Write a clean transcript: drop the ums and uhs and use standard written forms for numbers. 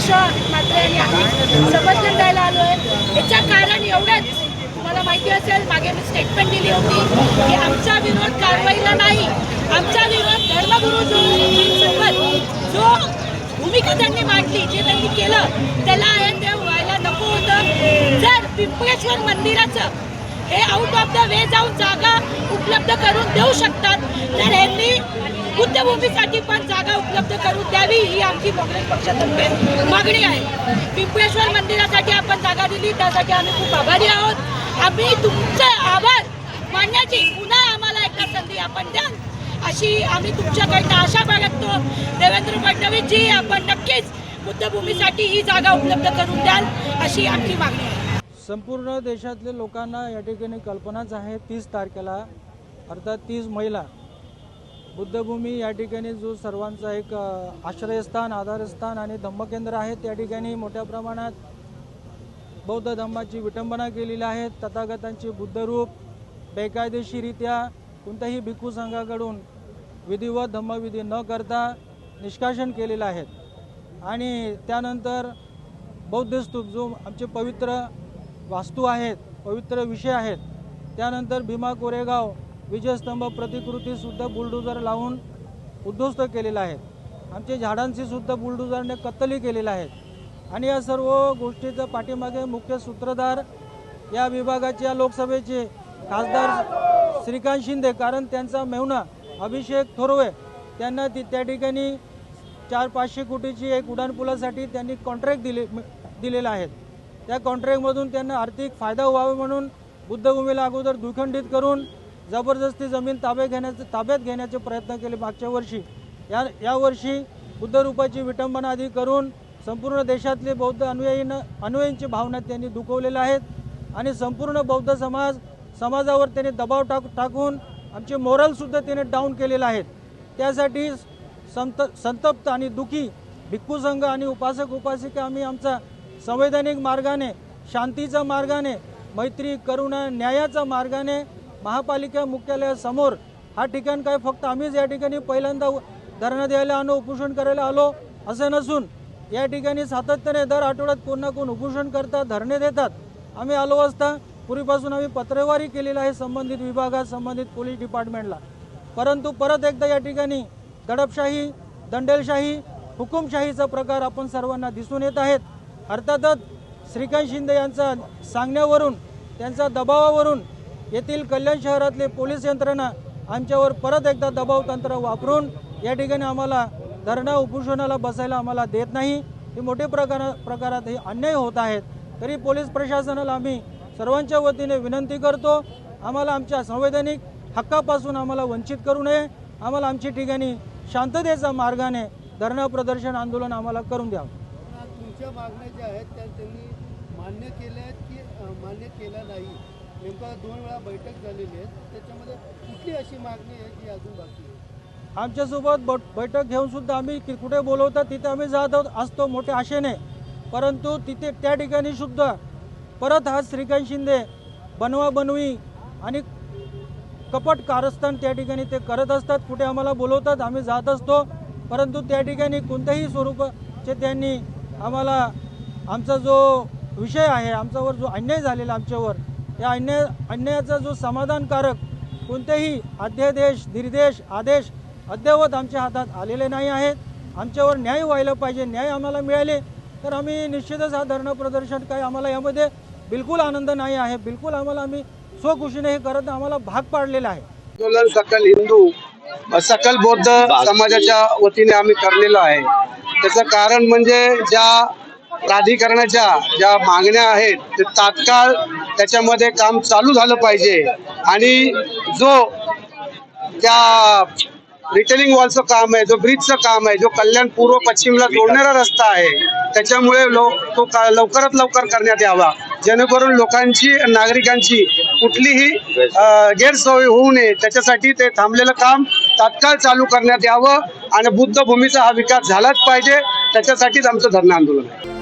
अध्यक्ष मात्र यांनी आम्ही समर्थन द्यायला आलो आहे। याचं कारण एवढंच, तुम्हाला माहिती असेल मागे मी स्टेटमेंट दिली होती की आमचा विरोध कारवाईला नाही, आमचा विरोध धर्मगुरूंसोबत जो भूमिका त्यांनी मांडली, जे त्यांनी केलं त्याला आहे ते व्हायला नको होतं। जर पिंपळेश्वर मंदिराचं हे आउट ऑफ द वे जाऊन जागा उपलब्ध करून देऊ शकतात तर यांनी बुद्धभूमीसाठी पण जागा उपलब्ध करून द्यावी ही आमची काँग्रेस पक्षातर्फे मागणी आहे। पिंपळेश्वर मंदिरासाठी आपण जागा दिली त्यासाठी आम्ही खूप आभारी आहोत। आम्ही तुमचा आभार मानण्याची पुन्हा आम्हाला एकदा संधी आपण द्या अशी आम्ही तुमच्याकडनं आशा बाळगतो। देवेंद्र फडणवीस जी आपण नक्कीच बुद्धभूमीसाठी ही जागा उपलब्ध करून द्याल अशी आमची मागणी आहे। संपूर्ण देशातले लोकांना या ठिकाणी कल्पनाच आहे 30 तारखेला अर्थात 30 महिला बुद्धभूमी या ठिकाणी जो सर्वांचा एक आश्रयस्थान आधारस्थान आणि धम्मकेंद्र आहे त्या ठिकाणी मोठ्या प्रमाणात बौद्ध धम्माची विटंबना केलेली आहे। तथागतांचे बुद्धरूप बेकायदेशीरित्या कोणत्याही भिक्खू संघाकडून विधिवत धम्मविधी न करता निष्कासन केलेले आहेत आणि त्यानंतर बौद्ध स्तूप जो आमचे पवित्र वास्तू आहेत पवित्र विषय आहेत त्यानंतर भीमा कोरेगाव विजयस्तंभ प्रतिकृतीसुद्धा बुलडोजर लावून उद्ध्वस्त केलेला आहे। आमचे झाडांची सुद्धा बुलडोजरने कत्तली केलेल्या आहेत आणि या सर्व गोष्टीचा पाठीमागे मुख्य सूत्रधार या विभागाच्या लोकसभेचे खासदार श्रीकांत शिंदे, कारण त्यांचा मेहुणा अभिषेक थोरवे त्यांना त्या ठिकाणी 400-500 कोटीची एक उड्डाणपुलासाठी त्यांनी कॉन्ट्रॅक्ट दिलेला आहे। त्या कॉन्ट्रॅक्टमधून त्यांना आर्थिक फायदा व्हावा म्हणून बुद्धभूमीला अगोदर दुखंडित करून जबरदस्ती जमीन ताब्यात घेण्याचे प्रयत्न केले मागच्या वर्षी। यावर्षी बुद्धरूपाची विटंबना आधी करून संपूर्ण देशातले बौद्ध अनुयायींची भावना त्यांनी दुखवलेल्या आहेत आणि संपूर्ण बौद्ध समाजावर त्यांनी दबाव टाकून आमचे मोरलसुद्धा त्यांनी डाऊन केलेले आहेत। त्यासाठी संतप्त आणि दुखी भिक्खू संघ आणि उपासक उपासिका आम्ही आमचा संवैधानिक मार्गाने शांतीच्या मार्गाने मैत्री करुणा न्यायाच्या मार्गाने महापालिका मुख्यालयासमोर हा ठिकाण काय फक्त आम्हीच या ठिकाणी पहिल्यांदा धरणं द्यायला आलो उपोषण करायला आलो असं नसून या ठिकाणी सातत्याने दर आठवड्यात कोण ना कोण उपोषण करतात धरणे देतात। आम्ही आलो असता पूर्वीपासून आम्ही पत्रव्यवहारही केलेला आहे संबंधित विभागात संबंधित पोलीस डिपार्टमेंटला, परंतु परत एकदा या ठिकाणी दडपशाही दंडेलशाही हुकुमशाहीचा प्रकार आपण सर्वांना दिसून येत आहेत। अर्थातच श्रीकांत शिंदे यांचा सांगण्यावरून त्यांचा दबावावरून येथील कल्याण शहरातले पोलीस यंत्रणा आमच्यावर परत एकदा दबाव तंत्र वापरून या ठिकाणी आम्हाला धरणा उपोषणाला बसायला आम्हाला देत नाही। हे मोठे प्रकारात हे अन्याय होत आहेत। तरी पोलीस प्रशासनाला आम्ही सर्वांच्या वतीने विनंती करतो आम्हाला आमच्या संवैधानिक हक्कापासून आम्हाला वंचित करू नये। आम्हाला आमच्या ठिकाणी शांततेच्या मार्गाने धरणा प्रदर्शन आंदोलन आम्हाला करून द्यावं। तुमच्या मागण्या ज्या आहेत त्या त्यांनी मान्य केल्या आहेत की मान्य केल्या नाही? नेमका 2 वेळा बैठक झालेली आहे त्याच्यामध्ये कुठली अशी मागणी आहे जी अजून बाकी आहे? आमच्यासोबत बैठक घेऊन सुद्धा आम्ही कुठे बोलवतात तिथे आम्ही जात असतो मोठ्या आशेने, परंतु तिथे त्या ठिकाणी सुद्धा परत हा श्रीकांत शिंदे बनवाबनवी आणि कपट कारस्थान त्या ठिकाणी ते करत असतात। कुठे आम्हाला बोलवतात आम्ही जात असतो, परंतु त्या ठिकाणी कोणत्याही स्वरूपाचे त्यांनी आम्हाला आमचा जो विषय आहे आमच्यावर जो अन्याय झालेला आमच्यावर या अन्यायाचा जो समाधानकारक कोणतेही अध्यादेश निर्देश आदेश अद्यावत आमच्या हातात आलेले नाही आहेत। आमच्यावर न्याय व्हायला पाहिजे, न्याय आम्हाला मिळाले तर आम्ही निश्चितच हा धरणं प्रदर्शन काय आम्हाला यामध्ये बिलकुल आनंद नाही आहे। बिलकुल आम्ही स्वखुशीने हे करत आम्हाला भाग पाडलेला आहे। आंदोलन सकल हिंदू सकल बौद्ध समाजाच्या वतीने आम्ही करलेलं आहे। त्याचं कारण म्हणजे ज्या प्राधिकरणाच्या ज्या मागण्या आहेत ते तात्काळ त्याच्यामध्ये काम चालू झालं पाहिजे आणि जो त्या रिटेलिंग वॉलचं काम आहे जो ब्रिजचं काम आहे जो कल्याण पूर्व पश्चिमला जोडणारा रस्ता आहे त्याच्यामुळे तो लवकरात लवकर करण्यात यावा जेणेकरून लोकांची नागरिकांची कुठलीही गैरसोय होऊ नये त्याच्यासाठी ते थांबलेलं काम तात्काळ चालू करण्यात यावं आणि बुद्धभूमीचा हा विकास झालाच पाहिजे त्याच्यासाठीच आमचं धरणं आंदोलन आहे।